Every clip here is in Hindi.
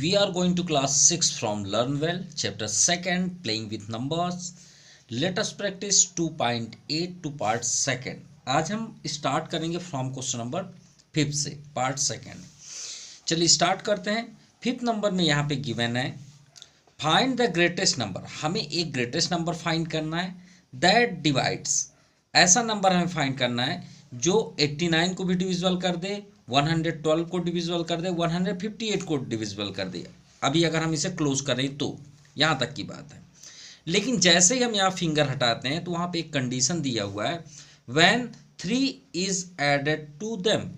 we are going to class 6 from Learn Well, chapter 2nd, playing with numbers. Let us practice 2.8 to part 2nd. आज हम स्टार्ट करेंगे फ्रॉम क्वेश्चन नंबर 5 से, पार्ट 2nd. चलिए स्टार्ट करते हैं. 5th नंबर में यहाँ पे गिवन है फाइंड द ग्रेटेस्ट नंबर. हमें एक ग्रेटेस्ट नंबर फाइंड करना है दैट डिवाइड्स. ऐसा नंबर हमें फाइंड करना है जो 89 को भी डिविजिबल कर दे, 112 को डिविजिबल कर दे, 158 को डिविजिबल कर दे. अभी अगर हम इसे क्लोज करें तो यहाँ तक की बात है. लेकिन जैसे ही हम यहाँ फिंगर हटाते हैं तो वहाँ पे एक कंडीशन दिया हुआ है when 3 is added to them.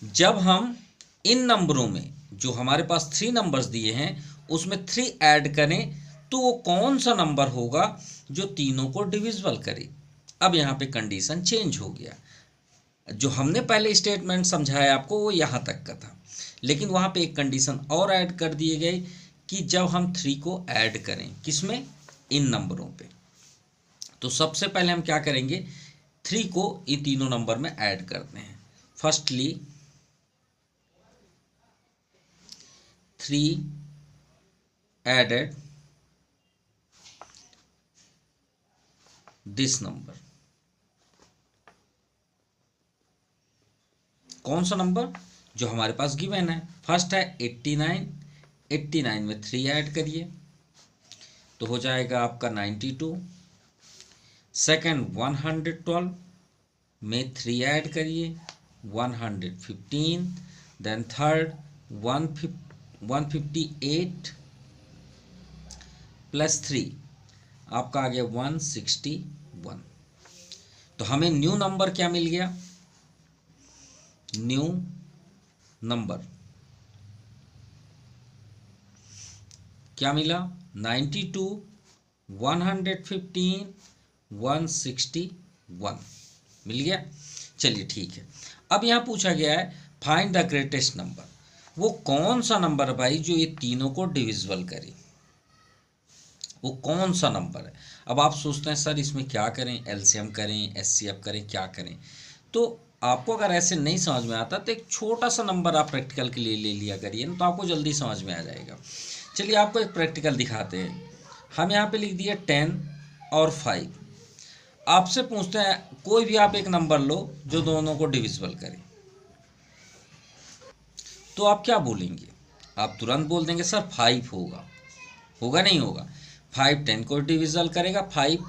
जब हम इन नंबरों में जो हमारे पास 3 नंबर्स दिए हैं उसमें 3 ऐड करें तो वो कौन सा नंबर होगा जो तीनों को डिविजिबल करे. अब यहाँ पे कंडीशन चेंज हो गया. जो हमने पहले स्टेटमेंट समझाया आपको वो यहाँ तक का था, लेकिन वहाँ पे एक कंडीशन और ऐड कर दिए गए कि जब हम 3 को ऐड करें किसमें, इन नंबरों पे. तो सबसे पहले हम क्या करेंगे, 3 को इन तीनों नंबर में ऐड करते हैं. Firstly 3 added this number. कौन सा नंबर जो हमारे पास गिवन है. फर्स्ट है 89, 89 में 3 ऐड करिए तो हो जाएगा आपका 92. सेकंड 112 में 3 ऐड करिए 115. देन थर्ड 158 प्लस 3 आपका आ गया 161. तो हमें न्यू नंबर क्या मिल गया, न्यू नंबर क्या मिला, 92, 115, 161 मिल गया. चलिए ठीक है. अब यहाँ पूछा गया है फाइंड द ग्रेटेस्ट नंबर. वो कौन सा नंबर है भाई जो ये तीनों को डिविजिबल करे, वो कौन सा नंबर है. अब आप सोचते हैं सर इसमें क्या करें, एलसीएम करें, एचसीएफ करें, क्या करें. तो आपको अगर ऐसे नहीं समझ में आता तो एक छोटा सा नंबर आप प्रैक्टिकल के लिए ले लिया करिए ना, तो आपको जल्दी समझ में आ जाएगा. चलिए आपको एक प्रैक्टिकल दिखाते हैं. हम यहाँ पे लिख दिए 10 और 5. आपसे पूछते हैं कोई भी आप एक नंबर लो जो दोनों को डिविजिबल करे, तो आप क्या बोलेंगे. आप तुरंत बोल देंगे सर 5 होगा. होगा नहीं होगा. 5 10 को डिविजिबल करेगा, 5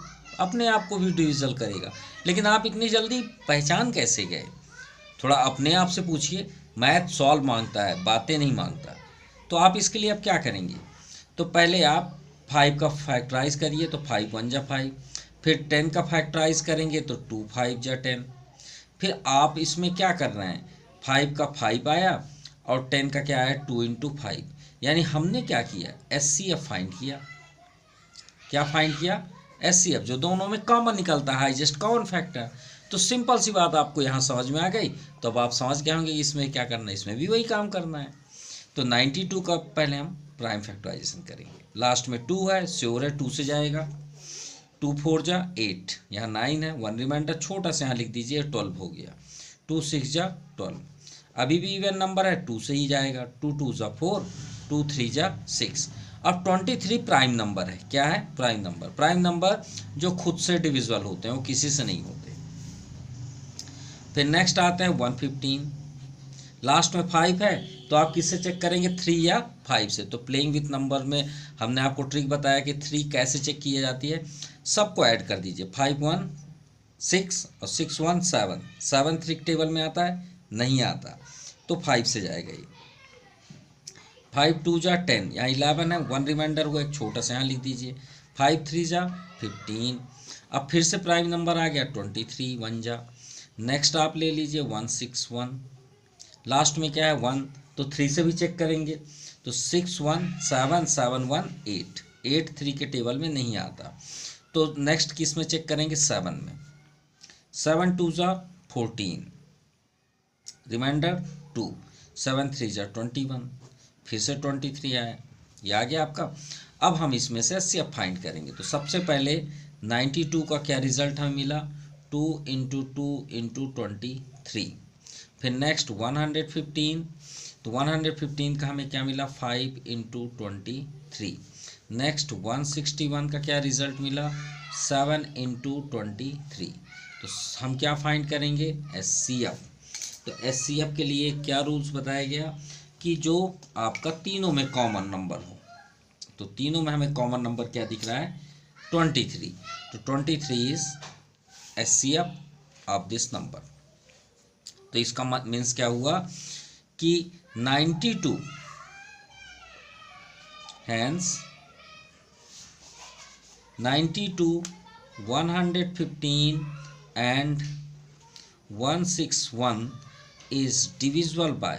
अपने आप को भी डिविजिबल करेगा. लेकिन आप इतनी जल्दी पहचान कैसे गए. थोड़ा अपने आप से पूछिए. मैथ सॉल्व मांगता है, बातें नहीं मांगता. तो आप इसके लिए अब क्या करेंगे, तो पहले आप 5 का फैक्टराइज करिए तो 5 1 जा 5. फिर 10 का फैक्टराइज करेंगे तो 2 5 जा 10. फिर आप इसमें क्या कर रहे हैं, 5 का 5 आया और 10 का क्या है 2 × 5. यानी हमने क्या किया, एचसीएफ फाइंड किया. क्या फाइंड किया, एचसीएफ, जो दोनों में कॉमन निकलता है, हाईएस्ट कॉमन फैक्टर. तो सिंपल सी बात आपको यहाँ समझ में आ गई. तो अब आप समझ गए होंगे इसमें क्या करना है, इसमें भी वही काम करना है. तो 92 का पहले हम प्राइम फैक्टराइजेशन करेंगे. लास्ट में 2 है, श्योर है 2 से जाएगा. 2 4 जा 8, यहाँ 9 है, 1 रिमाइंडर छोटा सा यहाँ लिख दीजिए 12 हो गया. 2 6 जा 12. अभी भी इवन नंबर है, 2 से ही जाएगा. 2 2 जा 4, 2 3 जा 6. अब 23 प्राइम नंबर है. क्या है, प्राइम नंबर. प्राइम नंबर जो खुद से डिविजिबल होते हैं, वो किसी से नहीं होते. फिर नेक्स्ट आता है 115. लास्ट में 5 है तो आप किससे चेक करेंगे, 3 या 5 से. तो प्लेइंग विथ नंबर में हमने आपको ट्रिक बताया कि 3 कैसे चेक की जाती है. सबको ऐड कर दीजिए. 5 1 6 और 6 1 7. 7 3 टेबल में आता है, नहीं आता, तो 5 से जाएगा ये. 5 2 जा 10, यहाँ 11 है, 1 रिमाइंडर को एक छोटा सा यहाँ लिख दीजिए. 5 3 जा 15. अब फिर से प्राइम नंबर आ गया 23, 1 जा. नेक्स्ट आप ले लीजिए 161. लास्ट में क्या है 1, तो 3 से भी चेक करेंगे. तो 6 1 7 7 1 8. 8 3 के टेबल में नहीं आता. तो नेक्स्ट किस में चेक करेंगे, 7 में. 7 2 जा 14, रिमाइंडर 2. 7 3 जा 21. फिर से 23 आया, ये आ गया आपका. अब हम इसमें से एचसीएफ फाइंड करेंगे. तो सबसे पहले 92 का क्या रिजल्ट हमें मिला, 2 × 2 × 23. फिर नेक्स्ट 115, तो 115 का हमें क्या मिला, 5 इंटू 23। नेक्स्ट 161 का क्या रिजल्ट मिला, 7 इंटू 23। तो हम क्या फाइंड करेंगे, HCF। तो HCF के लिए क्या रूल्स बताया गया कि जो आपका तीनों में कॉमन नंबर हो। तो तीनों में हमें कॉमन नंबर क्या दिख रहा है, 23। तो 23 is HCF of this number. तो इसका मीन्स क्या हुआ कि 92, hence 92, 115 and 161 is divisible by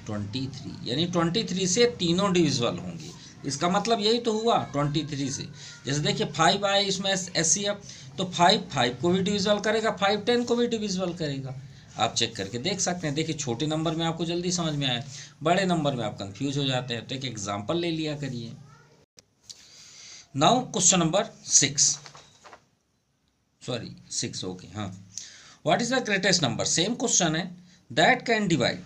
23, यानी 23 से तीनों डिविजिबल होंगे। इसका मतलब यही तो हुआ 23 से। जैसे देखिए 5 आए इसमें HCF, तो 5 को भी डिविजिबल करेगा, 5 10 को भी डिविजिबल करेगा। आप चेक करके देख सकते हैं। देखिए छोटे नंबर में आपको जल्दी समझ में आए, बड़े नंबर में आप कंफ्यूज हो जाते हैं। तो एक एग्जांपल ले लिया करिए। नाउ क्वेश्चन नंबर 6 ओके, हाँ। What is the greatest number, same question है, दैट कैन डिवाइड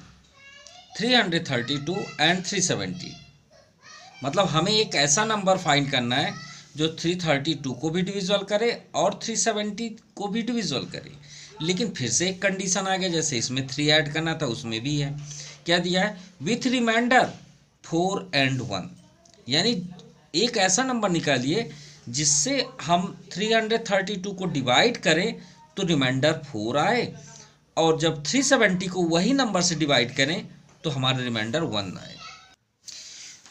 332 एंड 370। मतलब हमें एक ऐसा नंबर फाइंड करना है जो 332 को भी डिविजिबल करे और 370 को भी डिविजिबल करे। लेकिन फिर से एक कंडीशन आ गया, जैसे इसमें 3 ऐड करना था उसमें भी है। क्या दिया है, विथ रिमाइंडर 4 and 1। यानी एक ऐसा नंबर निकालिए जिससे हम 332 को डिवाइड करें तो रिमाइंडर 4 आए, और जब 370 को वही नंबर से डिवाइड करें तो हमारा रिमाइंडर 1 आए।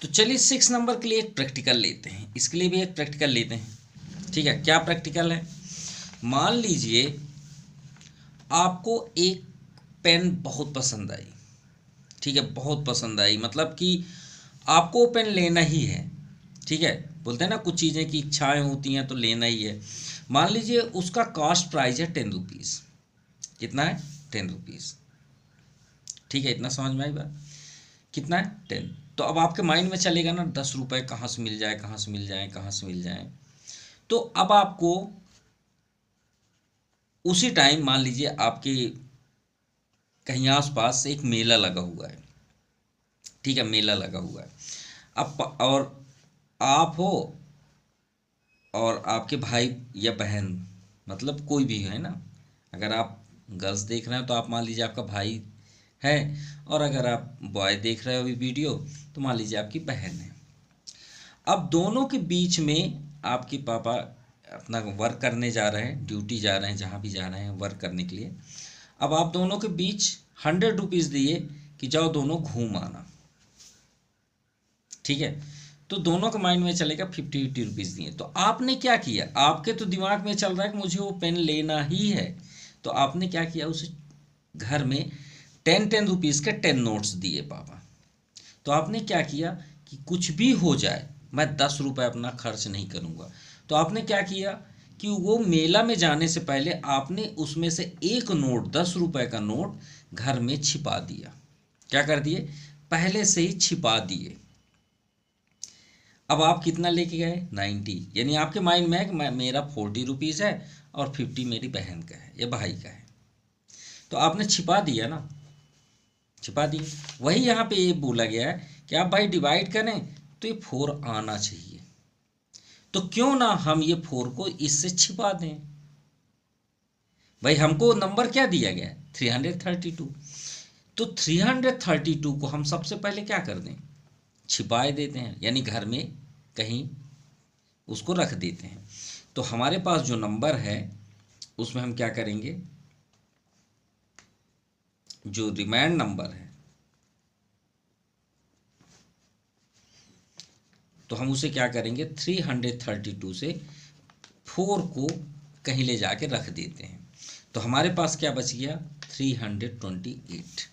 तो चलिए 6 नंबर के लिए एक प्रैक्टिकल लेते हैं, इसके लिए भी एक प्रैक्टिकल लेते हैं। ठीक है, क्या प्रैक्टिकल है, मान लीजिए आपको एक पेन बहुत पसंद आई। ठीक है, बहुत पसंद आई, मतलब कि आपको पेन लेना ही है। ठीक है, बोलते हैं ना कुछ चीज़ें की इच्छाएं होती हैं तो लेना ही है। मान लीजिए उसका कॉस्ट प्राइस है 10 रुपीज़। कितना है, 10 रुपीज़। ठीक है, इतना समझ में आई बात, कितना है 10। तो अब आपके माइंड में चलेगा ना 10 रुपये कहाँ से मिल जाए, कहाँ से मिल जाए, कहाँ से मिल जाए। तो अब आपको उसी टाइम मान लीजिए आपके कहीं आसपास एक मेला लगा हुआ है। ठीक है, मेला लगा हुआ है। अब और आप हो और आपके भाई या बहन, मतलब कोई भी है ना। अगर आप गर्ल्स देख रहे हैं तो आप मान लीजिए आपका भाई है, और अगर आप बॉय देख रहे हो अभी वीडियो तो मान लीजिए आपकी बहन है। अब दोनों के बीच में आपके पापा अपना वर्क करने जा रहे हैं, ड्यूटी जा रहे हैं, जहाँ भी जा रहे हैं वर्क करने के लिए। अब आप दोनों के बीच 100 रुपीज़ दिए कि जाओ दोनों घूम आना। ठीक है, तो दोनों के माइंड में चलेगा 50 रुपीज़ दिए। तो आपने क्या किया, आपके तो दिमाग में चल रहा है कि मुझे वो पेन लेना ही है। तो आपने क्या किया, उसे घर में 10 रुपीज़ के 10 नोट्स दिए पापा। तो आपने क्या किया कि कुछ भी हो जाए मैं 10 रुपये अपना खर्च नहीं करूँगा। तो आपने क्या किया कि वो मेला में जाने से पहले आपने उसमें से एक नोट 10 रुपये का नोट घर में छिपा दिया। क्या कर दिए, पहले से ही छिपा दिए। अब आप कितना लेके गए, 90। यानी आपके माइंड में है कि मेरा 40 रुपीज़ है और 50 मेरी बहन का है या भाई का है। तो आपने छिपा दिया ना, छिपा दी। वही यहाँ पे ये बोला गया है कि आप भाई डिवाइड करें तो ये 4 आना चाहिए। तो क्यों ना हम ये 4 को इससे छिपा दें। भाई हमको नंबर क्या दिया गया है, 332। तो 332 को हम सबसे पहले क्या कर दें, छिपाए देते हैं, यानी घर में कहीं उसको रख देते हैं। तो हमारे पास जो नंबर है उसमें हम क्या करेंगे, जो रिमाइंड नंबर है तो हम उसे क्या करेंगे, 332 से 4 को कहीं ले जाके रख देते हैं। तो हमारे पास क्या बच गया, 328।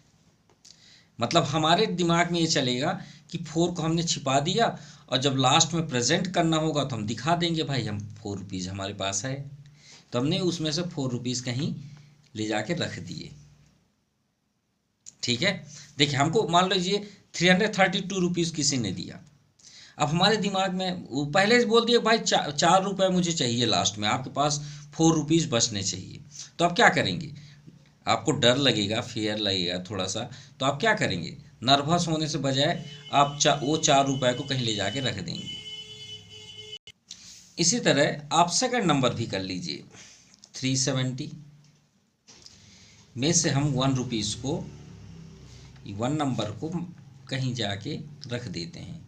मतलब हमारे दिमाग में ये चलेगा कि 4 को हमने छिपा दिया, और जब लास्ट में प्रेजेंट करना होगा तो हम दिखा देंगे भाई हम 4 रुपीज़ हमारे पास है। तो हमने उसमें से 4 रुपीज़ कहीं ले जाके रख दिए। ठीक है, देखिए हमको मान लीजिए 332 रुपीज़ किसी ने दिया। अब हमारे दिमाग में वो पहले से बोल दिया भाई 4 रुपये मुझे चाहिए, लास्ट में आपके पास 4 रुपीज़ बचने चाहिए। तो अब क्या करेंगे, आपको डर लगेगा, फियर लगेगा थोड़ा सा, तो आप क्या करेंगे, नर्वस होने से बजाय आप वो 4 रुपए को कहीं ले जाके रख देंगे। इसी तरह आप सेकंड नंबर भी कर लीजिए। 370 में से हम 1 रुपीज़ को, 1 नंबर को कहीं जाके रख देते हैं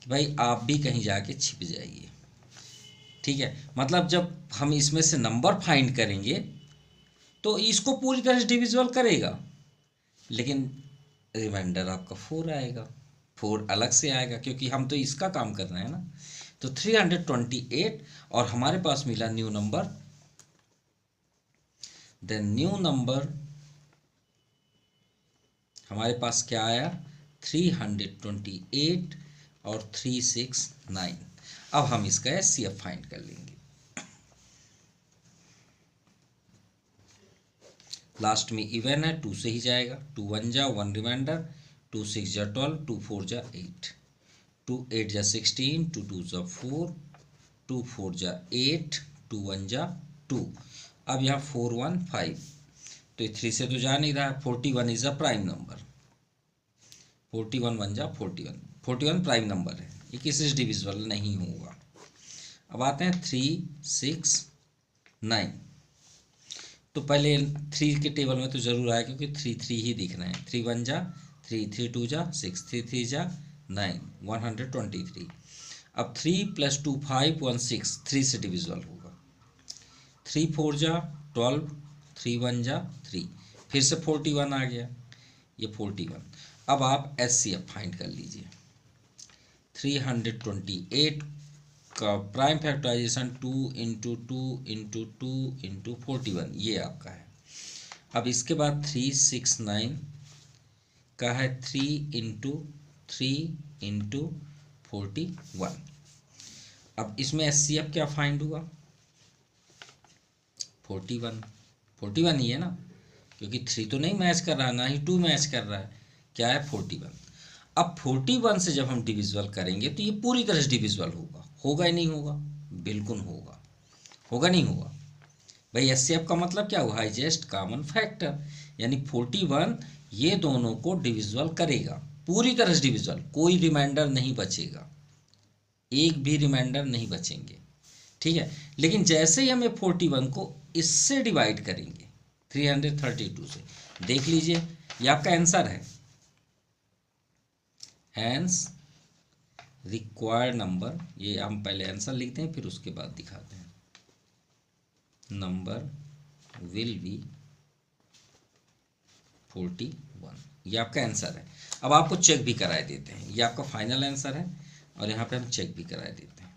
कि भाई आप भी कहीं जाके छिप जाइए। ठीक है, मतलब जब हम इसमें से नंबर फाइंड करेंगे तो इसको पूरी तरह से डिविजिबल करेगा, लेकिन रिमाइंडर आपका 4 आएगा, 4 अलग से आएगा, क्योंकि हम तो इसका काम कर रहे हैं ना। तो 328 और हमारे पास मिला new number. Then new number हमारे पास क्या आया, 328 और 369। अब हम इसका HCF फाइंड कर लेंगे। लास्ट में इवन है, 2 से ही जाएगा, 2 1 जा 1 रिमाइंडर, 2 6 जा 12, 2 4 जा 8, 2 8 जा 16, 2 2 जा 4, 2 4 जा 8, 2 1 जा 2। अब यहाँ 4 1 5, तो 3 से तो जा नहीं रहा है। 41 इज अ प्राइम नंबर, 41 1 जा 41, 41 प्राइम नंबर है, ये किसी से डिविजिबल नहीं होगा। अब आते हैं 3 6 9। तो पहले 3 के टेबल में तो जरूर आया, क्योंकि 3 3 ही दिख रहे हैं। 3 1 जा 3, 3 2 जा 6, 3 3 जा 9, 123। अब 3 + 2 5 1 6, 3 से डिविजिबल होगा। 3 4 जा 12, 3 1 जा 3, फिर से 41 आ गया, ये 41। अब आप HCF फाइंड कर लीजिए। 328 का प्राइम फैक्टराइजेशन 2 × 2 × 2 × 41, ये आपका है। अब इसके बाद 369 का है 3 × 3 × 41। अब इसमें HCF क्या फाइंड हुआ, 41, 41 ही है ना, क्योंकि 3 तो नहीं मैच कर रहा, ना ही 2 मैच कर रहा है, क्या है 41। अब 41 से जब हम डिविजिबल करेंगे तो ये पूरी तरह से डिविजिबल होगा, होगा ही नहीं होगा, बिल्कुल होगा, होगा नहीं होगा। भाई HCF का मतलब क्या हुआ, हाईएस्ट कॉमन फैक्टर, यानी 41 ये दोनों को डिविजिबल करेगा, पूरी तरह से डिविजिबल, कोई रिमाइंडर नहीं बचेगा, एक भी रिमाइंडर नहीं बचेंगे। ठीक है, लेकिन जैसे ही हम 41 को इससे डिवाइड करेंगे 332 से, देख लीजिए ये आपका आंसर है। हैंस रिक्वायर्ड नंबर, ये हम पहले आंसर लिखते हैं फिर उसके बाद दिखाते हैं। नंबर विल बी 41, ये आपका आंसर है। अब आपको चेक भी कराए देते हैं, ये आपका फाइनल आंसर है और यहाँ पे हम चेक भी कराए देते हैं।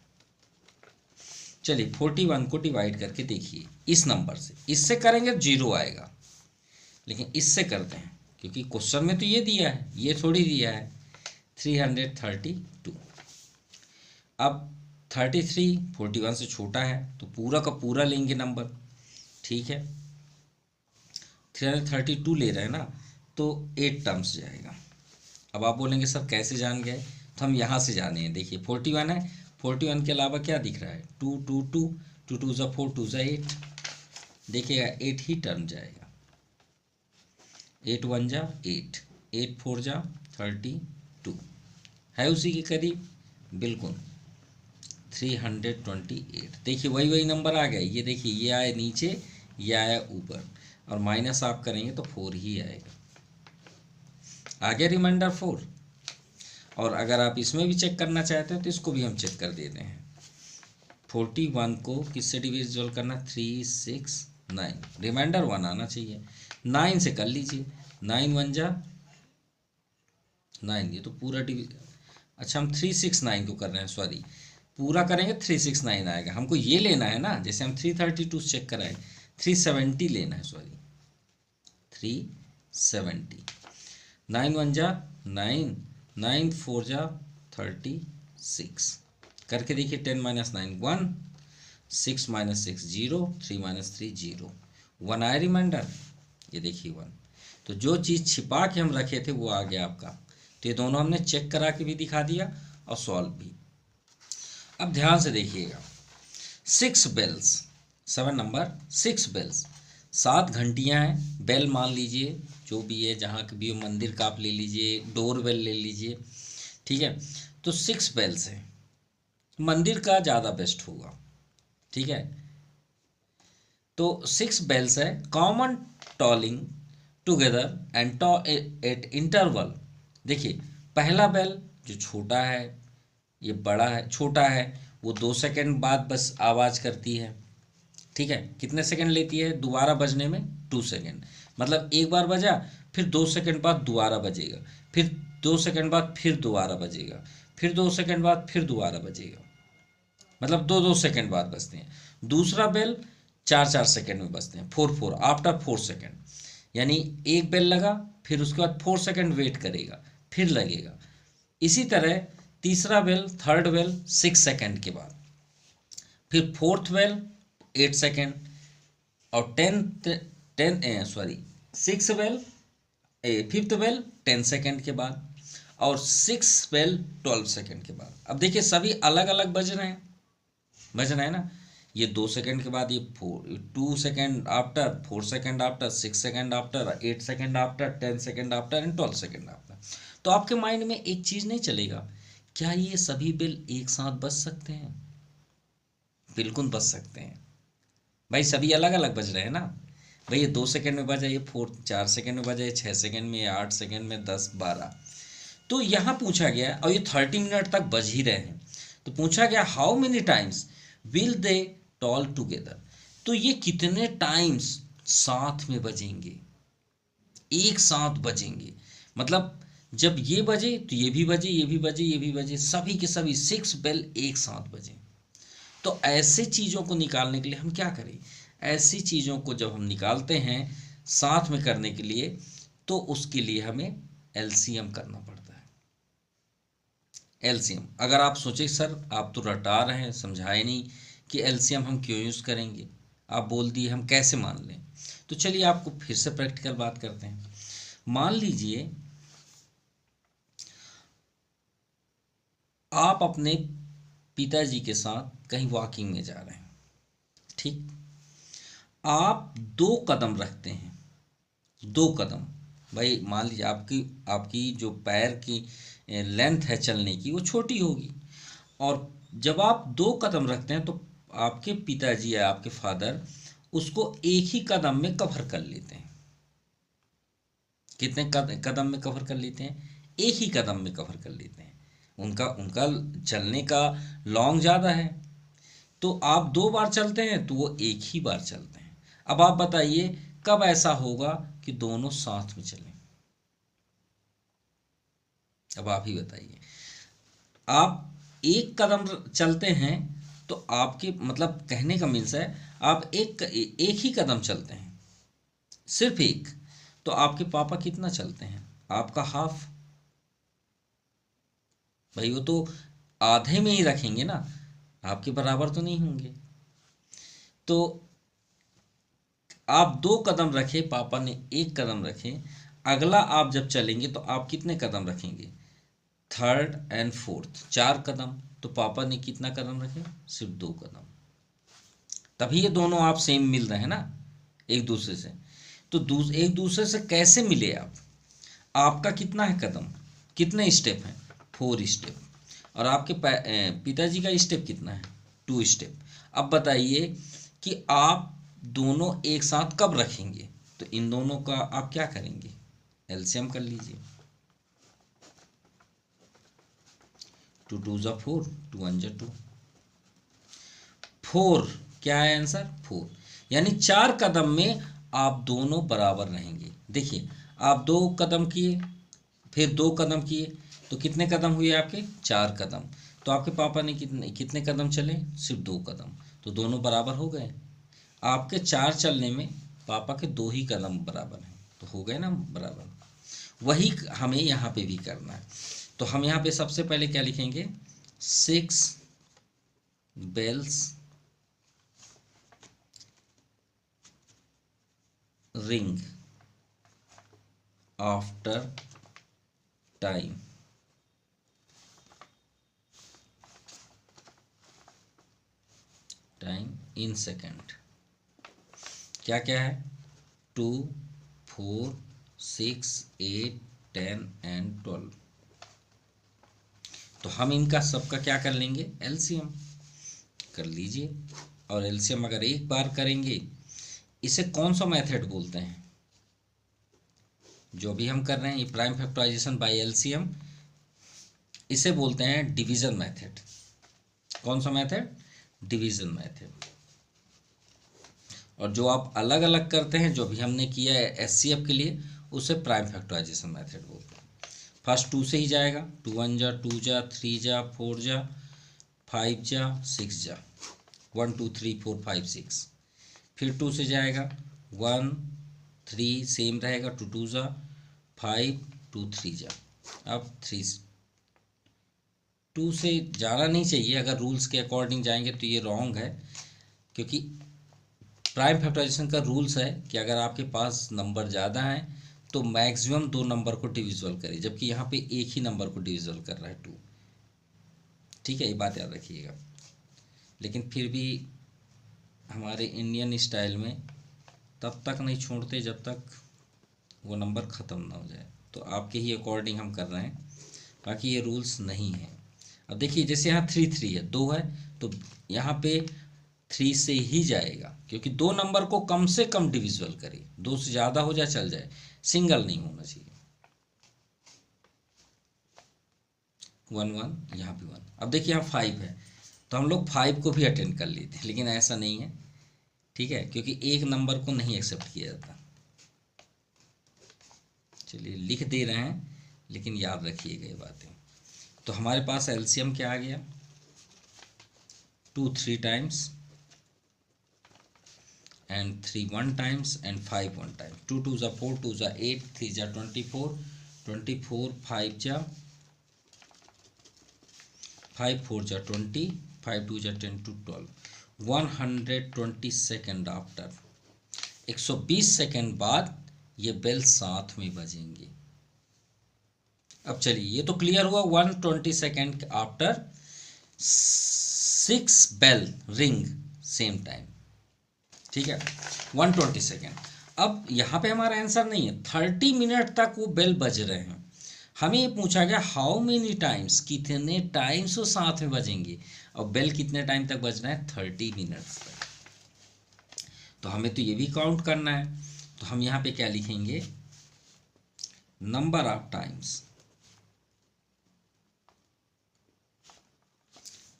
चलिए 41 को डिवाइड करके देखिए इस नंबर से, इससे करेंगे 0 आएगा, लेकिन इससे करते हैं क्योंकि क्वेश्चन में तो ये दिया है, ये थोड़ी दिया है। 332, अब 33 41 से छोटा है तो पूरा का पूरा लेंगे नंबर। ठीक है, 332 ले रहे हैं ना, तो 8 टर्म्स जाएगा। अब आप बोलेंगे सर कैसे जान गए, तो हम यहाँ से जाने हैं। देखिए 41 है, 41 के अलावा क्या दिख रहा है, 2 2 2, 2 2 ज़ा 4, 2 ज़ा 8, देखिएगा 8 ही टर्म जाएगा। 8 1 जा 8, 8 4 जा 32, है उसी के करीब बिल्कुल 328। देखिए वही वही नंबर आ गया, ये देखिए ये आया नीचे, ये आया ऊपर, और माइनस आप करेंगे तो 4 ही आएगा, आ गया रिमाइंडर 4। और अगर आप इसमें भी चेक करना चाहते हैं तो इसको भी हम चेक कर देते हैं। 41 को किससे डिविजिबल करना, 3 6 9, रिमाइंडर 1 आना चाहिए, 9 से कर लीजिए। 9 1 जा 9, ये तो पूरा अच्छा हम 369 को कर रहे हैं, सॉरी, पूरा करेंगे 369 आएगा। हमको ये लेना है ना, जैसे हम 332 चेक कराएं, 370 लेना है, सॉरी 370। 9 1 जा 9, 9 4 जा 36, करके देखिए 10 - 9 1, 6 - 6 0, 3 - 3 0, 1 आया रिमाइंडर, ये देखिए 1। तो जो चीज़ छिपा के हम रखे थे वो आ गया आपका। तो ये दोनों हमने चेक करा के भी दिखा दिया और सॉल्व भी। अब ध्यान से देखिएगा, 6 बेल्स, 7 नंबर 6 बेल्स, 7 घंटियाँ हैं, बेल मान लीजिए जो भी है, जहाँ के भी हो, मंदिर का आप ले लीजिए, डोर बेल ले लीजिए, ठीक है। तो 6 बेल्स हैं, मंदिर का ज़्यादा बेस्ट होगा, ठीक है। तो 6 बेल्स है, common tolling together and toll at interval. देखिए पहला बेल जो छोटा है, ये बड़ा है, छोटा है, वो 2 सेकंड बाद बस आवाज़ करती है, ठीक है। कितने सेकंड लेती है दोबारा बजने में? 2 सेकंड। मतलब एक बार बजा, फिर 2 सेकंड बाद दोबारा बजेगा, फिर 2 सेकंड बाद फिर दोबारा बजेगा, फिर 2 सेकंड बाद फिर दोबारा बजेगा, मतलब 2-2 सेकंड बाद बजते हैं। दूसरा बेल 4-4 सेकंड में बजते हैं, 4-4 आफ्टर 4 सेकंड, यानी एक बेल लगा, फिर उसके बाद 4 सेकंड वेट करेगा, फिर लगेगा। इसी तरह तीसरा बेल, थर्ड बेल 6 सेकंड के बाद, फिर फोर्थ बेल 8 सेकंड, और six bell, fifth bell 10 second के बाद, और सिक्स बेल 12 सेकंड के बाद। अब देखिए सभी अलग अलग बज रहे हैं ना। ये 2 सेकंड के बाद, ये 2 second after, 4 second after, 6 second after, 8 second after, 10 second after and 12 second after. तो आपके माइंड में एक चीज़ नहीं चलेगा, क्या ये सभी बिल एक साथ बज सकते हैं? बिल्कुल बज सकते हैं भाई, सभी अलग अलग बज रहे हैं ना। भाई ये 2 सेकंड में बजा, ये 4 सेकंड में बजा, ये 6 सेकंड में, ये 8 सेकंड में, 10, 12। तो यहाँ पूछा गया, और ये 30 मिनट तक बज ही रहे हैं, तो पूछा गया how many times will they toll together. तो ये कितने टाइम्स साथ में बजेंगे, एक साथ बजेंगे। मतलब जब ये बजे तो ये भी बजे, ये भी बजे, ये भी बजे, सभी के सभी 6 बेल एक साथ बजे। तो ऐसे चीज़ों को निकालने के लिए हम क्या करें? ऐसी चीज़ों को जब हम निकालते हैं साथ में करने के लिए, तो उसके लिए हमें एलसीएम करना पड़ता है। एलसीएम, अगर आप सोचें सर आप तो रटा रहे हैं, समझाए नहीं कि एलसीएम हम क्यों यूज़ करेंगे, आप बोल दिए हम कैसे मान लें। तो चलिए आपको फिर से प्रैक्टिकल बात करते हैं। मान लीजिए आप अपने पिताजी के साथ कहीं वॉकिंग में जा रहे हैं, ठीक। आप 2 कदम रखते हैं, 2 कदम। भाई मान लीजिए आपकी आपकी जो पैर की लेंथ है चलने की, वो छोटी होगी, और जब आप 2 कदम रखते हैं तो आपके पिताजी या आपके फादर उसको एक ही कदम में कवर कर लेते हैं। कितने कदम में कवर कर लेते हैं? एक ही कदम में कवर कर लेते हैं। उनका उनका चलने का लॉन्ग ज़्यादा है, तो आप 2 बार चलते हैं तो वो एक ही बार चलते हैं। अब आप बताइए कब ऐसा होगा कि दोनों साथ में चलें? अब आप ही बताइए। आप एक कदम चलते हैं तो आपके, मतलब कहने का मीन्स है, आप एक ही कदम चलते हैं, सिर्फ एक, तो आपके पापा कितना चलते हैं? आपका हाफ। भाई वो तो आधे में ही रखेंगे ना, आपके बराबर तो नहीं होंगे। तो आप 2 कदम रखे, पापा ने एक कदम रखे, अगला आप जब चलेंगे तो आप कितने कदम रखेंगे? थर्ड एंड फोर्थ 4 कदम। तो पापा ने कितना कदम रखे? सिर्फ 2 कदम। तभी ये दोनों आप सेम मिल रहे हैं ना एक दूसरे से। तो एक दूसरे से कैसे मिले आप? आपका कितना है कदम, कितने स्टेप हैं? 4 स्टेप। और आपके पिताजी का स्टेप कितना है? 2 स्टेप। अब बताइए कि आप दोनों एक साथ कब रखेंगे? तो इन दोनों का आप क्या करेंगे? एलसीएम कर लीजिए। 2 2 ज़ा 4, 2 1 ज़ा 2, 4। क्या है आंसर? 4। यानी 4 कदम में आप दोनों बराबर रहेंगे। देखिए आप 2 कदम किए, फिर 2 कदम किए, तो कितने कदम हुए आपके? 4 कदम। तो आपके पापा ने कितने कितने कदम चले? सिर्फ 2 कदम। तो दोनों बराबर हो गए। आपके 4 चलने में पापा के 2 ही कदम बराबर हैं, तो हो गए ना बराबर। वही हमें यहाँ पे भी करना है। तो हम यहाँ पे सबसे पहले क्या लिखेंगे? 6 bells ring after time in second. क्या क्या है? 2, 4, 6, 8, 10 एंड 12। तो हम इनका सबका क्या कर लेंगे, एलसीएम कर लीजिए। और एलसीएम अगर एक बार करेंगे, इसे कौन सा मेथड बोलते हैं, जो भी हम कर रहे हैं ये प्राइम फैक्टराइजेशन बाय एलसीएम, इसे बोलते हैं डिवीजन मेथड। कौन सा मेथड, डिवीजन मेथड। और जो आप अलग अलग करते हैं, जो भी हमने किया है एचसीएफ के लिए, उसे प्राइम फैक्टराइजेशन मेथड बोलते हैं। फर्स्ट 2 से ही जाएगा, 2 1 जा, 2 जा, 3 जा, 4 जा, 5 जा, 6 जा, 1 2 3 4 5 6। फिर 2 से जाएगा, 1 3 सेम रहेगा, 2 2 जा, 5 2 3 जा। अब 2 से जाना नहीं चाहिए, अगर रूल्स के अकॉर्डिंग जाएंगे तो ये रॉन्ग है, क्योंकि प्राइम फैक्टराइजेशन का रूल्स है कि अगर आपके पास नंबर ज़्यादा हैं तो मैक्सिमम 2 नंबर को डिविजिबल करें, जबकि यहाँ पे एक ही नंबर को डिविजिबल कर रहा है 2। ठीक है, ये बात याद रखिएगा। लेकिन फिर भी हमारे इंडियन स्टाइल में तब तक नहीं छोड़ते जब तक वो नंबर ख़त्म ना हो जाए। तो आपके ही अकॉर्डिंग हम कर रहे हैं, बाकी ये रूल्स नहीं है। अब देखिए, जैसे यहाँ 3 3 है, 2 है, तो यहाँ पे 3 से ही जाएगा, क्योंकि 2 नंबर को कम से कम डिविजिबल करे, 2 से ज़्यादा हो जाए चल जाए, सिंगल नहीं होना चाहिए। 1 1, यहाँ पे 1। अब देखिए यहाँ 5 है, तो हम लोग 5 को भी अटेंड कर लेते हैं, लेकिन ऐसा नहीं है। ठीक है, क्योंकि एक नंबर को नहीं एक्सेप्ट किया जाता। चलिए लिख दे रहे हैं, लेकिन याद रखिएगा ये बातें। तो हमारे पास एलसीएम क्या आ गया, 2 3 times and 3 1 times and 5 1 time। 2 2 जा 4, 2 जा 8, 3 जा 24, 24 5 जा 5 4 जा 20, 5 2 जा 10 to 12, 120 सेकेंड आफ्टर, 120 सेकेंड बाद ये बेल साथ में बजेंगे। अब चलिए, ये तो क्लियर हुआ, 120 second after 6 bell ring same time. ठीक है, 120 सेकेंड। अब यहाँ पे हमारा आंसर नहीं है, 30 मिनट तक वो बेल बज रहे हैं। हमें ये पूछा गया हाउ मेनी टाइम्स, कितने टाइम्स वो साथ में बजेंगे, और बेल कितने टाइम तक बजना है, 30 मिनट्स तक। तो हमें तो ये भी काउंट करना है, तो हम यहाँ पे क्या लिखेंगे, नंबर ऑफ टाइम्स।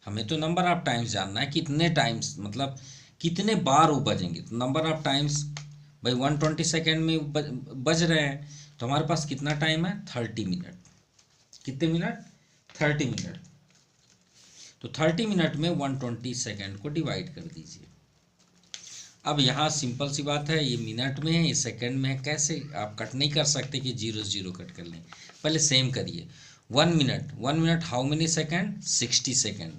हमें तो नंबर ऑफ टाइम्स जानना है, कितने टाइम्स मतलब कितने बार वो बजेंगे। तो नंबर ऑफ टाइम्स, भाई 120 सेकेंड में बज रहे हैं, तो हमारे पास कितना टाइम है, 30 मिनट। कितने मिनट, 30 मिनट। तो 30 मिनट में 120 सेकेंड को डिवाइड कर दीजिए। अब यहाँ सिंपल सी बात है, ये मिनट में है, ये सेकेंड में है, कैसे आप कट नहीं कर सकते कि 0 0 कट कर लें। पहले सेम करिए, 1 minute how many second, 60 second.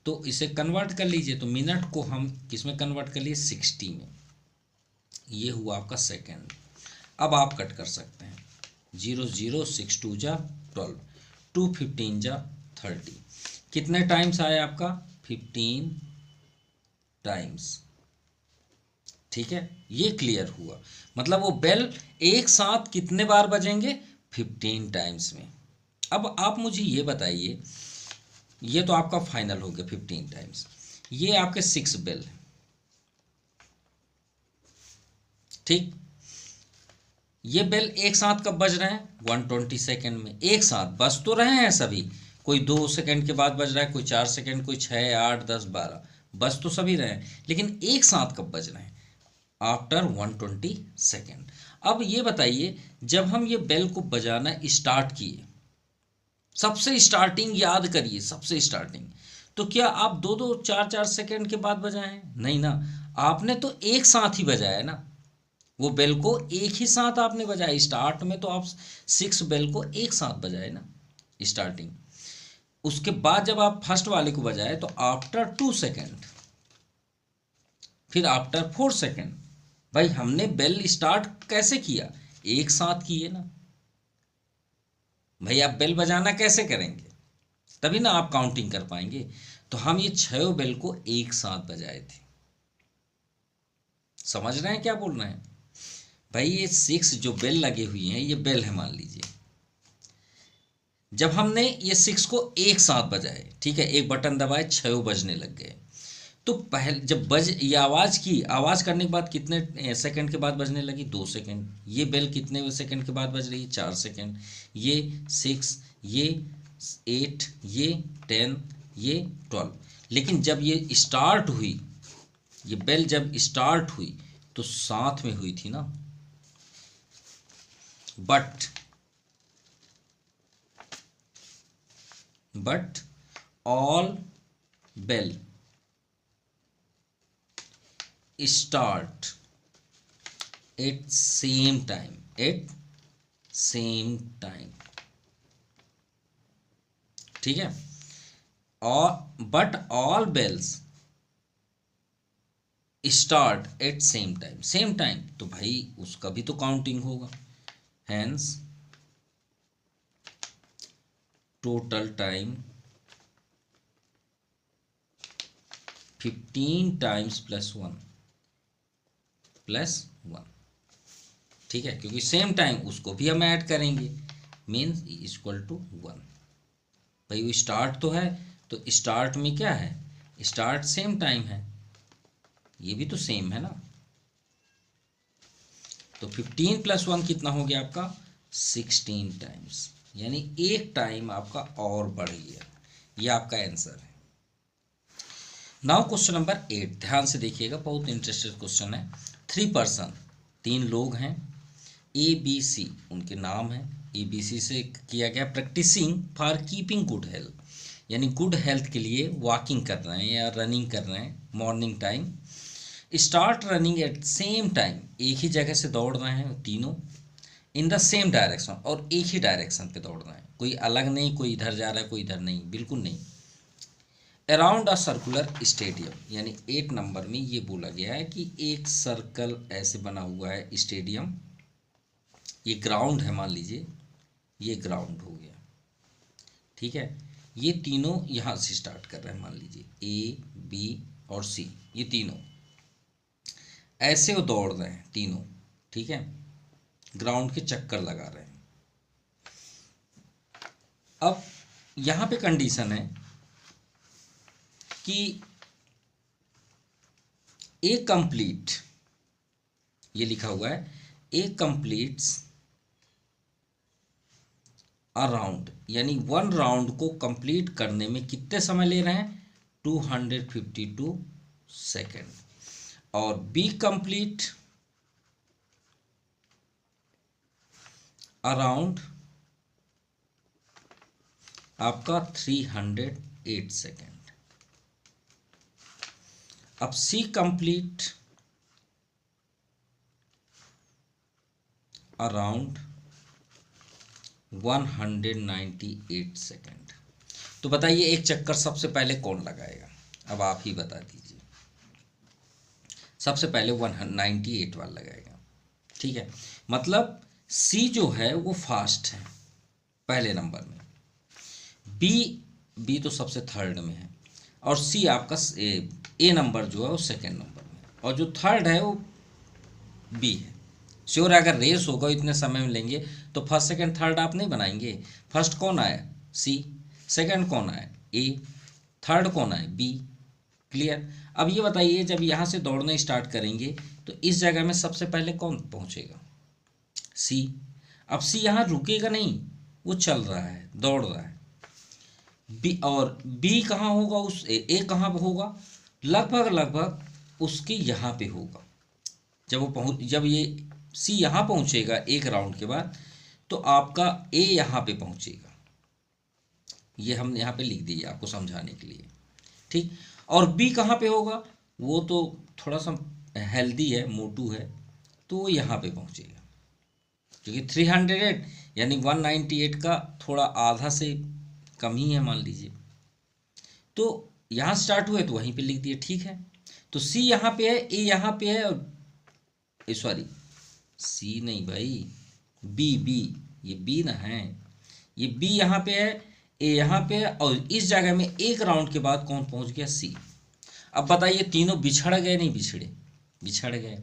तो इसे कन्वर्ट कर लीजिए, तो मिनट को हम किस में कन्वर्ट कर लिए, 60 में। ये हुआ आपका सेकेंड। अब आप कट कर सकते हैं, 0 0 6 2 जा 12, 2 15 जा 30। कितने टाइम्स आया आपका, 15 टाइम्स। ठीक है, ये क्लियर हुआ। मतलब वो बेल एक साथ कितने बार बजेंगे, 15 टाइम्स में। अब आप मुझे ये बताइए, ये तो आपका फाइनल हो गया 15 टाइम्स, ये आपके 6 बेल। ठीक, ये बेल एक साथ कब बज रहे हैं, 120 सेकेंड में। एक साथ बज तो रहे हैं सभी, कोई 2 सेकेंड के बाद बज रहा है, कोई 4 सेकेंड, कोई 6 8 10 12, बज तो सभी रहे हैं, लेकिन एक साथ कब बज रहे हैं, आफ्टर 120 सेकेंड। अब ये बताइए, जब हम ये बेल को बजाना स्टार्ट किए, सबसे स्टार्टिंग याद करिए, सबसे स्टार्टिंग, तो क्या आप 2 2 4 4 सेकेंड के बाद बजाए, नहीं ना, आपने तो एक साथ ही बजाया ना। वो बेल को एक ही साथ आपने बजाया, स्टार्ट में तो आप 6 बेल को एक साथ बजाए ना स्टार्टिंग। उसके बाद जब आप फर्स्ट वाले को बजाए तो आफ्टर 2 सेकेंड, फिर आफ्टर 4 सेकेंड। भाई हमने बेल स्टार्ट कैसे किया, एक साथ किए ना। भाई आप बेल बजाना कैसे करेंगे, तभी ना आप काउंटिंग कर पाएंगे। तो हम ये 6 बेल को एक साथ बजाए थे। समझ रहे हैं क्या बोल रहे हैं। भाई ये 6 जो बेल लगे हुई हैं ये बेल है मान लीजिए। जब हमने ये 6 को एक साथ बजाए, ठीक है, एक बटन दबाए, 6 बजने लग गए। तो पहले जब बज ये आवाज़ की, आवाज़ करने के बाद कितने सेकंड के बाद बजने लगी? 2 सेकंड। ये बेल कितने सेकंड के बाद बज रही है? 4 सेकंड। ये 6, ये 8, ये 10, ये 12। लेकिन जब ये स्टार्ट हुई, ये बेल जब स्टार्ट हुई तो साथ में हुई थी ना। But all bell start at same time, ठीक है। और but all bells start at same time, तो भाई उसका भी तो काउंटिंग होगा। हैंस टोटल टाइम 15 टाइम्स +1, ठीक है, क्योंकि सेम टाइम उसको भी हम ऐड करेंगे, मीन्स इक्वल टू 1। भाई वो स्टार्ट तो है, तो स्टार्ट में क्या है? स्टार्ट सेम टाइम है, ये भी तो सेम है ना। तो 15 + 1 कितना हो गया आपका? 16 टाइम्स, यानी एक टाइम आपका और बढ़ गया। ये आपका आंसर है। नाउ क्वेश्चन नंबर 8, ध्यान से देखिएगा, बहुत इंटरेस्टेड क्वेश्चन है। 3 पर्सन, 3 लोग हैं, ABC उनके नाम है। ABC से किया गया practising for keeping good health, यानी गुड हेल्थ के लिए वॉकिंग कर रहे हैं या रनिंग कर रहे हैं morning time. Start running at same time, एक ही जगह से दौड़ रहे हैं तीनों। इन द सेम डायरेक्शन, और एक ही डायरेक्शन पे दौड़ रहे हैं, कोई अलग नहीं, कोई इधर जा रहा है कोई इधर नहीं, बिल्कुल नहीं। अराउंड अ सर्कुलर स्टेडियम, यानी 8 नंबर में ये बोला गया है कि एक सर्कल ऐसे बना हुआ है स्टेडियम, ये ग्राउंड है मान लीजिए, ये ग्राउंड हो गया, ठीक है। ये तीनों यहाँ से स्टार्ट कर रहे हैं मान लीजिए, A, B और C, ये तीनों ऐसे वो दौड़ रहे हैं तीनों, ठीक है, ग्राउंड के चक्कर लगा रहे हैं। अब यहाँ पे कंडीशन है कि ए कंप्लीट, ये लिखा हुआ है ए कंप्लीट्स अ राउंड, यानी 1 राउंड को कंप्लीट करने में कितने समय ले रहे हैं? 252 सेकेंड। और बी कंप्लीट अराउंड आपका 308 सेकेंड। अब सी कंप्लीट अराउंड 198 सेकेंड। तो बताइए एक चक्कर सबसे पहले कौन लगाएगा? अब आप ही बता दीजिए। सबसे पहले 198 वाला लगाएगा, ठीक है। मतलब सी जो है वो फास्ट है पहले नंबर में, बी तो सबसे थर्ड में है, और सी आपका ए नंबर जो है वो सेकेंड नंबर में, और जो थर्ड है वो बी है। श्योर है, अगर रेस होगा इतने समय में लेंगे तो फर्स्ट सेकंड थर्ड आप नहीं बनाएंगे। फर्स्ट कौन आया? सी। सेकंड कौन आया? ए। थर्ड कौन आया? बी। क्लियर। अब ये बताइए जब यहाँ से दौड़ना स्टार्ट करेंगे तो इस जगह में सबसे पहले कौन पहुँचेगा? सी। अब सी यहाँ रुकेगा नहीं, वो चल रहा है, दौड़ रहा है। बी, और बी कहाँ होगा? उस ए कहाँ पे होगा? लगभग उसके यहाँ पे होगा। जब ये सी यहाँ पहुँचेगा एक राउंड के बाद, तो आपका ए यहाँ पे पहुँचेगा। ये हम यहाँ पे लिख दिए आपको समझाने के लिए, ठीक। और बी कहाँ पे होगा? वो तो थोड़ा सा हेल्दी है, मोटू है, तो वो यहाँ पे पहुँचेगा, क्योंकि 308 यानी 198 का थोड़ा आधा से कम ही है मान लीजिए। तो यहाँ स्टार्ट हुए तो वहीं पे लिख दिए, ठीक है। तो सी यहाँ पे है, ए यहाँ पे है, और सॉरी सी नहीं भाई, बी, ये बी ना है, ये बी यहाँ पे है, ए यहाँ पे है, और इस जगह में एक राउंड के बाद कौन पहुँच गया? सी। अब बताइए तीनों बिछड़ गए नहीं बिछड़े? बिछड़ गए।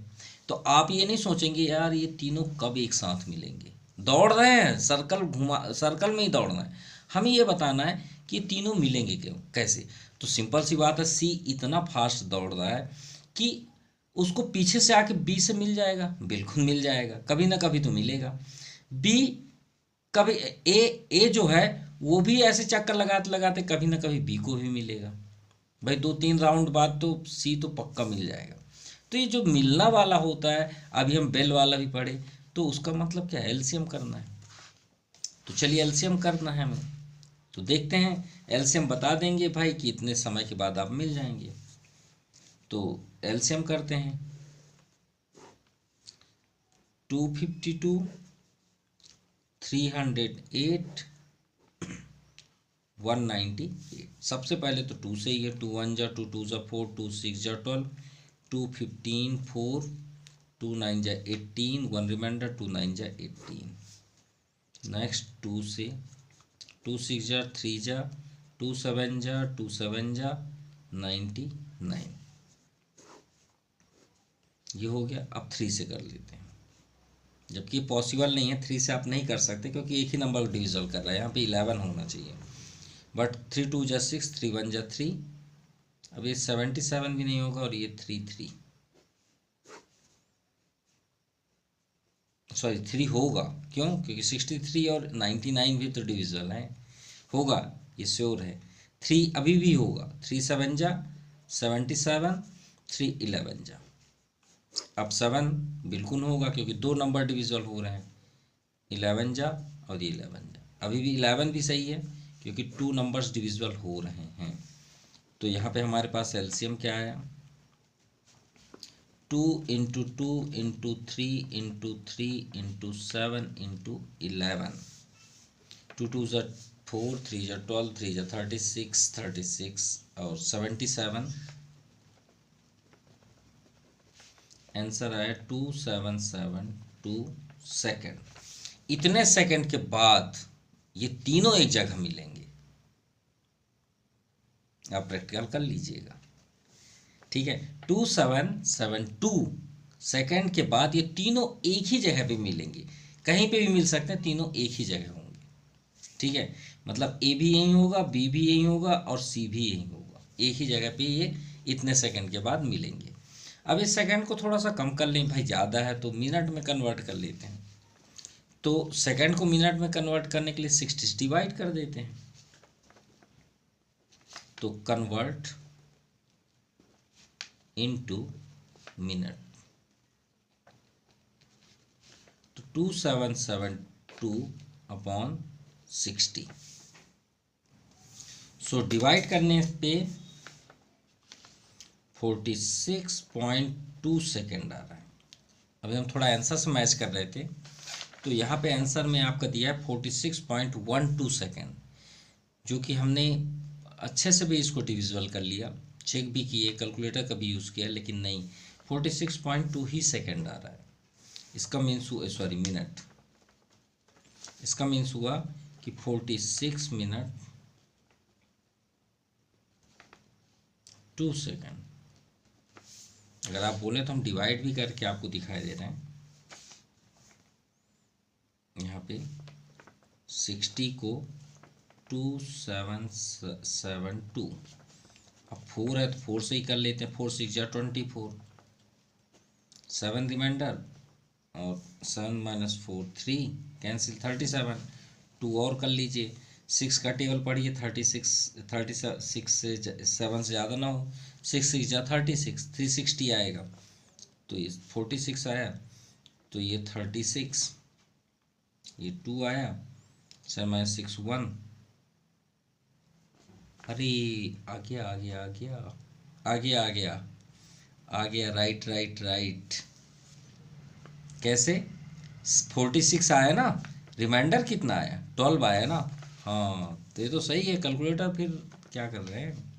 तो आप ये नहीं सोचेंगे यार ये तीनों कब एक साथ मिलेंगे, दौड़ रहे हैं सर्कल घुमा, सर्कल में ही दौड़ना है, हमें ये बताना है कि तीनों मिलेंगे क्यों, कैसे। तो सिंपल सी बात है, सी इतना फास्ट दौड़ रहा है कि उसको पीछे से आके बी से मिल जाएगा, बिल्कुल मिल जाएगा, कभी ना कभी तो मिलेगा। बी कभी ए जो है वो भी ऐसे चक्कर लगाते लगाते कभी ना कभी बी को भी मिलेगा। भाई 2-3 राउंड बाद तो सी तो पक्का मिल जाएगा। तो ये जो मिलना वाला होता है, अभी हम बेल वाला भी पढ़े, तो उसका मतलब क्या है, एलसीएम करना है। तो चलिए एलसीएम करना है हमें, तो देखते हैं। एलसीएम बता देंगे भाई कि इतने समय के बाद आप मिल जाएंगे। तो एलसीएम करते हैं। 252, 308, 198। सबसे पहले तो 2 से ही है, 2 1 जा 2 2 जा 4, 2 6 जा 12, 2 15 4, 2 9 जा 18, 1 रिमाइंडर, 2 9 जा 18। नेक्स्ट 2 से 2 6 जा 3 जा 2 7 जा 2 7 जा 99। ये हो गया। अब 3 से कर लेते हैं, जबकि पॉसिबल नहीं है, 3 से आप नहीं कर सकते क्योंकि एक ही नंबर डिविजल कर रहा है, यहाँ पे 11 होना चाहिए। बट 3 2 जा 6, 3 1 जा 3। अब ये 77 भी नहीं होगा और ये 3 सॉरी 3 होगा। क्यों? क्योंकि 63 और 99 भी तो डिविजल है, होगा, ये श्योर है। 3 अभी भी होगा, 3 7 जा 77, 3 11 जा। अब 7 बिल्कुल होगा क्योंकि दो नंबर डिविजल हो रहे हैं, 11 जा और ये 11 जा। अभी भी 11 भी सही है क्योंकि 2 नंबर्स डिविजल हो रहे हैं। तो यहाँ पे हमारे पास एलसीएम क्या आया, 2 into 2 into 3 into 3 into 7 into 11। 2 2 जा 4, 3 जा 12, 3 जा 36, 36 और 77। आंसर आया 2772 सेकेंड। इतने सेकंड के बाद ये तीनों एक जगह मिलेंगे, आप प्रैक्टिकल कर लीजिएगा, ठीक है। 2772 सेकंड के बाद ये तीनों एक ही जगह पे मिलेंगे, कहीं पे भी मिल सकते हैं, तीनों एक ही जगह होंगे, ठीक है। मतलब ए भी यही होगा, बी भी यही होगा और सी भी यही होगा, एक ही जगह पे ये इतने सेकंड के बाद मिलेंगे। अब इस सेकंड को थोड़ा सा कम कर लें भाई, ज़्यादा है तो मिनट में कन्वर्ट कर लेते हैं। तो सेकंड को मिनट में कन्वर्ट करने के लिए 60 से डिवाइड कर देते हैं। तो कन्वर्ट इनटू मिनट, तो 2772 अपॉन 60। सो डिवाइड करने पे 46.2 सेकेंड आ रहा है। अभी हम थोड़ा आंसर से मैच कर रहे थे, तो यहाँ पे आंसर में आपका दिया है 46.12 सेकेंड, जो कि हमने अच्छे से भी इसको डिविजुअल कर लिया, चेक भी किए, कैलकुलेटर का भी यूज़ किया, लेकिन नहीं, 46.2 ही सेकेंड आ रहा है। इसका मीन्स हुआ, सॉरी मिनट, इसका मीन्स हुआ कि 46 मिनट 2 सेकेंड। अगर आप बोले तो हम डिवाइड भी करके आपको दिखाई दे रहे हैं। यहाँ पे 60 को 2772, अब 4 है तो 4 से ही कर लेते हैं, 4 6 जा 24, 7 रिमाइंडर और 7 माइनस 4 3, कैंसिल 37। 2 और कर लीजिए, 6 का टेबल पढ़िए, 36 से 7 से ज़्यादा ना हो, 6 6 जा 36, 360 आएगा। तो ये 46 आया, तो ये 36, ये 2 आया, 7 माइनस 6 1। अरे आ गया आ गया आ गया आ गया आ गया आ गया, राइट राइट राइट। कैसे? 46 आया ना, रिमाइंडर कितना आया, 12 आया ना। हाँ तो ये तो सही है, कैलकुलेटर फिर क्या कर रहे हैं,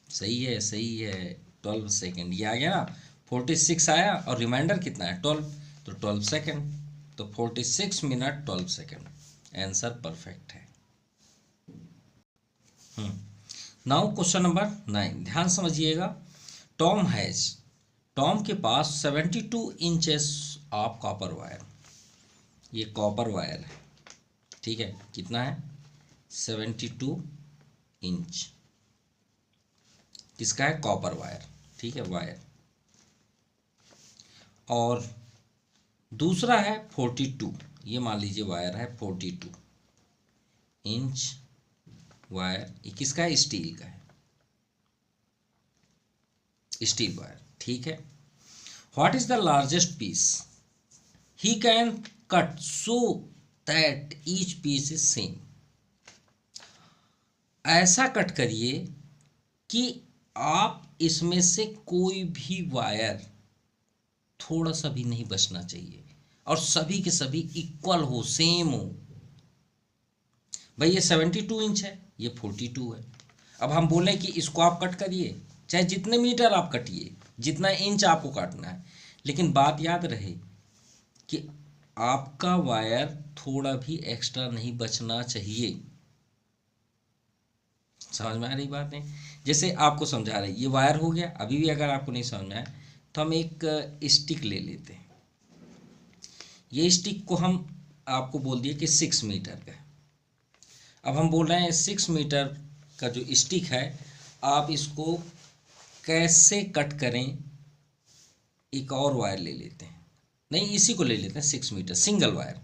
सही है सही है, 12 सेकेंड ये आ गया ना। 46 आया और रिमाइंडर कितना है 12, तो 12 सेकेंड, तो 46 मिनट 12 सेकेंड, आंसर परफेक्ट है। नाउ क्वेश्चन नंबर 9, ध्यान समझिएगा। टॉम हैज टॉम के पास 72 इंचेस ऑफ कॉपर वायर, ये कॉपर वायर है, ठीक है, कितना है 72 इंच, किसका है कॉपर वायर, ठीक है वायर। और दूसरा है 42, ये मान लीजिए वायर है 42 इंच वायर, ये किसका है स्टील का है, स्टील वायर, ठीक है। What is the largest piece he can cut so that each piece is same, ऐसा कट करिए कि आप इसमें से कोई भी वायर थोड़ा सा भी नहीं बचना चाहिए और सभी के सभी इक्वल हो, सेम हो। भाई ये 72 इंच है, ये 42 है। अब हम बोलें कि इसको आप कट करिए, चाहे जितने मीटर आप कटिए, जितना इंच आपको काटना है, लेकिन बात याद रहे कि आपका वायर थोड़ा भी एक्स्ट्रा नहीं बचना चाहिए। समझ में आ रही बात है? जैसे आपको समझा रहे, ये वायर हो गया। अभी भी अगर आपको नहीं समझ में आए तो हम एक स्टिक ले लेते हैं। ये स्टिक को हम आपको बोल दिए कि 6 मीटर का है। अब हम बोल रहे हैं 6 मीटर का जो स्टिक है, आप इसको कैसे कट करें। एक और वायर ले लेते हैं, नहीं इसी को ले लेते हैं 6 मीटर सिंगल वायर।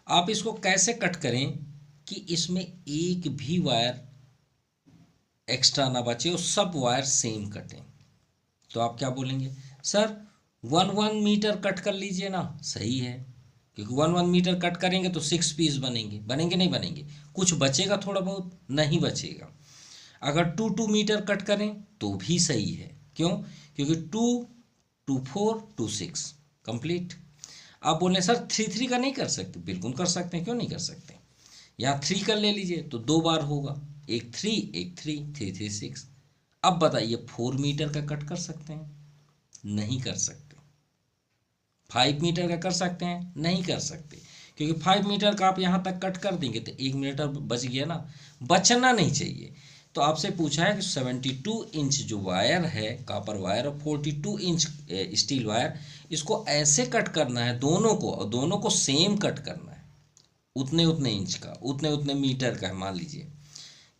आप इसको कैसे कट करें कि इसमें एक भी वायर एक्स्ट्रा ना बचे और सब वायर सेम कटें। तो आप क्या बोलेंगे, सर 1 मीटर कट कर लीजिए ना। सही है, क्योंकि 1 मीटर कट करेंगे तो 6 पीस बनेंगे, बनेंगे नहीं बनेंगे, कुछ बचेगा थोड़ा बहुत, नहीं बचेगा। अगर 2 मीटर कट करें तो भी सही है। क्यों? क्योंकि 2 2 4 2 6 कंप्लीट। आप बोले सर 3 का नहीं कर सकते, बिल्कुल कर सकते हैं, क्यों नहीं कर सकते। यहाँ 3 का ले लीजिए तो 2 बार होगा, एक 3 एक 3 3 3 6। अब बताइए 4 मीटर का कट कर सकते हैं? नहीं कर सकते। 5 मीटर का कर सकते हैं? नहीं कर सकते, क्योंकि 5 मीटर का आप यहाँ तक कट कर देंगे तो 1 मीटर बच गया ना, बचना नहीं चाहिए। तो आपसे पूछा है कि 72 इंच जो वायर है कॉपर वायर और 42 इंच स्टील वायर, इसको ऐसे कट करना है दोनों को, और दोनों को सेम कट करना है, उतने उतने इंच का, उतने उतने मीटर का है, मान लीजिए,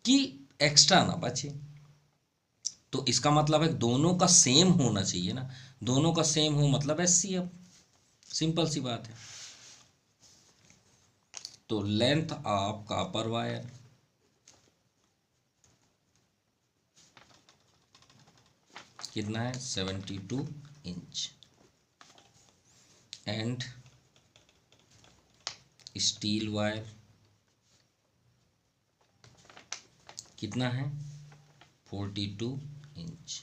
कि एक्स्ट्रा ना बचे। तो इसका मतलब है दोनों का सेम होना चाहिए ना, दोनों का सेम हो मतलब SCF, सिंपल सी बात है। तो लेंथ ऑफ कॉपर वायर कितना है 72 इंच एंड स्टील वायर कितना है 42 इंच।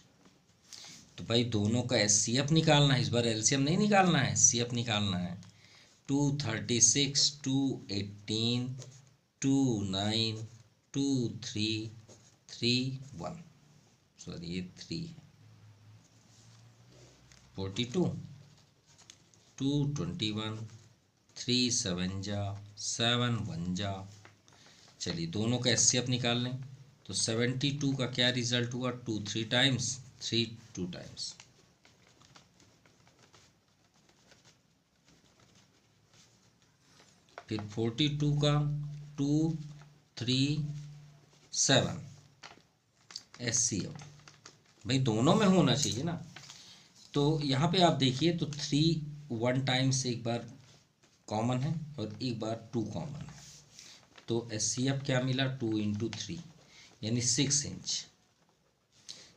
तो भाई दोनों का SCF निकालना है, इस बार LCM नहीं निकालना है, SCF निकालना है। 236 218 29 23 31, सॉरी ये 3 है, 42 221 3 7 जा 7 1 जा। चलिए दोनों का SCF निकाल लें। तो 72 का क्या रिजल्ट हुआ, 2 3 टाइम्स, 3 2 टाइम्स। फिर 42 का 2 3 7 SCF, भाई दोनों में होना चाहिए ना। तो यहाँ पे आप देखिए तो 3 1 टाइम्स एक बार कॉमन है और एक बार 2 कॉमन है, तो SCF क्या मिला 2 × 3 यानी 6 इंच।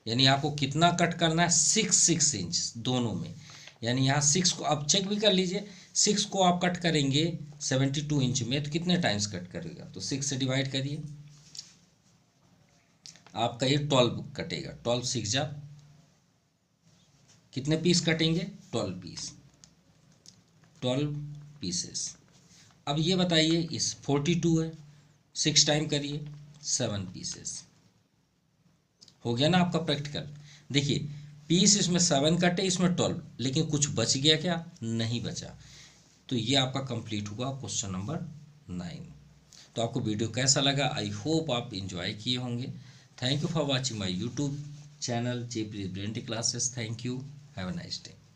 यानी आपको कितना कट करना है 6 इंच दोनों में। यानी यहाँ 6 को आप चेक भी कर लीजिए, 6 को आप कट करेंगे 72 इंच में तो कितने टाइम्स कट करेगा, तो 6 से डिवाइड करिए, आपका ये 12 कटेगा। 12 6 जा, कितने पीस कटेंगे 12 पीस, 12 पीसेस। अब ये बताइए इस 42 है, 6 टाइम करिए 7 पीसेस, हो गया ना आपका प्रैक्टिकल। देखिए पीस इसमें 7 कटे, इसमें 12, लेकिन कुछ बच गया क्या, नहीं बचा। तो ये आपका कंप्लीट हुआ क्वेश्चन नंबर 9। तो आपको वीडियो कैसा लगा, आई होप आप इंजॉय किए होंगे। Thank you for watching my YouTube channel JP Brilliant Classes। Thank you. Have a nice day.